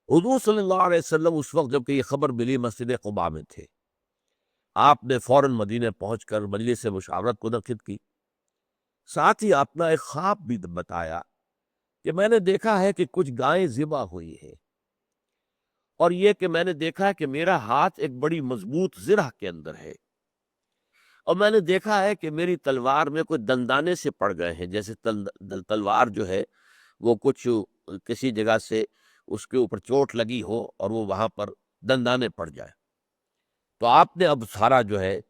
حضور صلی اللہ علیہ وسلم اس وقت جب کہ یہ خبر ملی مسجد قباء میں تھے، آپ نے فوراً مدینے پہنچ کر مجلس مشاورت کو منعقد کی۔ ساتھ ہی آپ نے ایک خواب بھی بتایا کہ میں نے دیکھا ہے کہ کچھ گائیں ذبح ہوئی ہیں، اور یہ کہ میں نے دیکھا ہے کہ میرا ہاتھ ایک بڑی مضبوط زرہ کے اندر ہے، اور میں نے دیکھا ہے کہ میری تلوار میں کوئی دندانے سے پڑ گئے ہیں، جیسے تلوار جو ہے وہ کچھ کسی جگہ سے اس کے اوپر چوٹ لگی ہو اور وہ وہاں پر دندانے پڑ جائے۔ تو آپ نے اب سارا جو ہے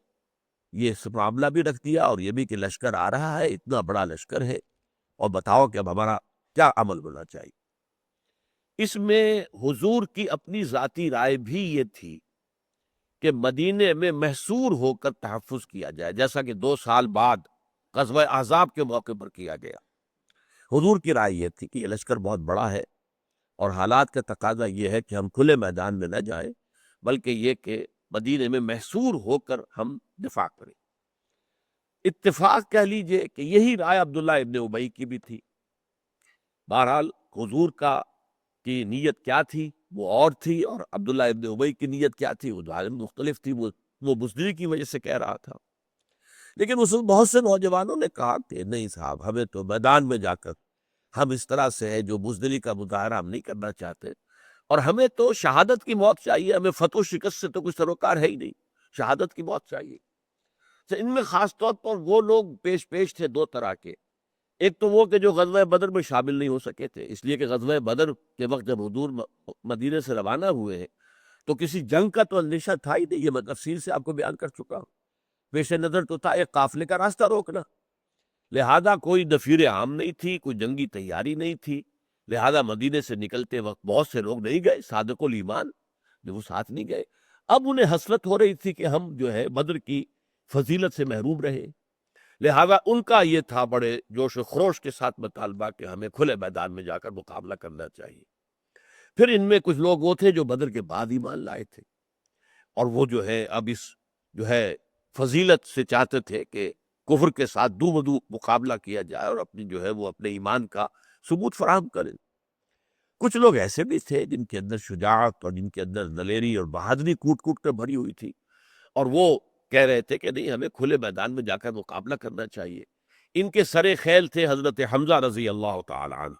یہ معاملہ بھی رکھ دیا، اور یہ بھی کہ لشکر آ رہا ہے، اتنا بڑا لشکر ہے، اور بتاؤ کہ اب ہمارا کیا عمل ہونا چاہیے۔ اس میں حضور کی اپنی ذاتی رائے بھی یہ تھی کہ مدینے میں محصور ہو کر تحفظ کیا جائے، جیسا کہ 2 سال بعد غزوہ احزاب کے موقع پر کیا گیا۔ حضور کی رائے یہ تھی کہ یہ لشکر بہت بڑا ہے، اور حالات کا تقاضا یہ ہے کہ ہم کھلے میدان میں نہ جائیں، بلکہ یہ کہ مدینے میں محصور ہو کر ہم دفاع کریں۔ اتفاق کہہ لیجئے کہ یہی رائے عبداللہ ابن ابی کی بھی تھی۔ بہرحال حضور کی نیت کیا تھی وہ اور تھی، اور عبداللہ ابن ابی کی نیت کیا تھی وہ مختلف تھی۔ وہ بزدلی کی وجہ سے کہہ رہا تھا، لیکن اس وقت بہت سے نوجوانوں نے کہا کہ نہیں صاحب، ہمیں تو میدان میں جا کر ہم اس طرح سے ہے جو بزدلی کا مظاہرہ ہم نہیں کرنا چاہتے، اور ہمیں تو شہادت کی موت چاہیے، ہمیں فتح و شکست سے تو کچھ سروکار ہے ہی نہیں، شہادت کی موت چاہیے۔ تو ان میں خاص طور پر وہ لوگ پیش تھے 2 طرح کے۔ ایک تو وہ کہ جو غزوہ بدر میں شامل نہیں ہو سکے تھے، اس لیے کہ غزوہ بدر کے وقت جب حضور مدینے سے روانہ ہوئے ہیں تو کسی جنگ کا تو اندیشہ تھا ہی نہیں، یہ میں تفصیل سے آپ کو بیان کر چکا ہوں۔ پیش نظر تو تھا ایک قافلے کا راستہ روکنا، لہذا کوئی نفیر عام نہیں تھی، کوئی جنگی تیاری نہیں تھی، لہذا مدینے سے نکلتے وقت بہت سے لوگ نہیں گئے، صادق الایمان جو وہ ساتھ نہیں گئے۔ اب انہیں حسرت ہو رہی تھی کہ ہم جو ہے بدر کی فضیلت سے محروم رہے، لہذا ان کا یہ تھا بڑے جوش و خروش کے ساتھ مطالبہ کہ ہمیں کھلے میدان میں جا کر مقابلہ کرنا چاہیے۔ پھر ان میں کچھ لوگ وہ تھے جو بدر کے بعد ایمان لائے تھے، اور وہ جو ہے اب اس جو ہے فضیلت سے چاہتے تھے کہ کفر کے ساتھ دو بدو مقابلہ کیا جائے اور اپنی جو ہے وہ اپنے ایمان کا ثبوت فراہم کریں۔ کچھ لوگ ایسے بھی تھے جن کے اندر شجاعت اور جن کے اندر دلیری اور بہادری کوٹ کوٹ کر بھری ہوئی تھی، اور وہ کہہ رہے تھے کہ نہیں، ہمیں کھلے میدان میں جا کر مقابلہ کرنا چاہیے۔ ان کے سرے خیل تھے حضرت حمزہ رضی اللہ تعالی عنہ۔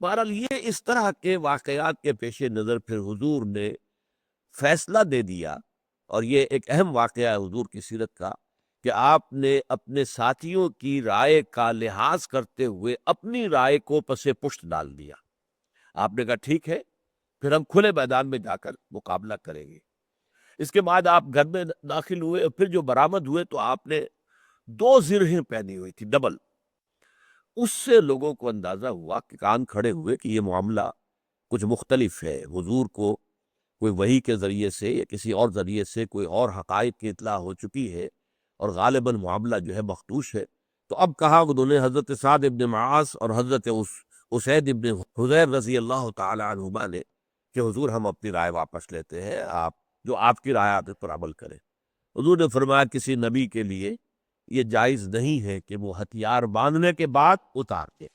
بہرحال یہ اس طرح کے واقعات کے پیش نظر پھر حضور نے فیصلہ دے دیا، اور یہ ایک اہم واقعہ ہے حضور کی سیرت کا کہ آپ نے اپنے ساتھیوں کی رائے کا لحاظ کرتے ہوئے اپنی رائے کو پس پشت ڈال دیا۔ آپ نے کہا ٹھیک ہے، پھر ہم کھلے میدان میں جا کر مقابلہ کریں گے۔ اس کے بعد آپ گھر میں داخل ہوئے، اور پھر جو برآمد ہوئے تو آپ نے 2 زرہیں پہنی ہوئی تھی، ڈبل۔ اس سے لوگوں کو اندازہ ہوا کہ کان کھڑے ہوئے کہ یہ معاملہ کچھ مختلف ہے، حضور کو کوئی وحی کے ذریعے سے یا کسی اور ذریعے سے کوئی اور حقائق کی اطلاع ہو چکی ہے، اور غالباً معاملہ جو ہے مخدوش ہے۔ تو اب کہا انہوں نے حضرت سعد ابن معاذ اور حضرت اسید ابن حضیر رضی اللہ تعالی عنہما نے کہ حضور ہم اپنی رائے واپس لیتے ہیں، آپ جو آپ کی رائے پر عمل کریں۔ حضور نے فرمایا کسی نبی کے لیے یہ جائز نہیں ہے کہ وہ ہتھیار باندھنے کے بعد اتار دے۔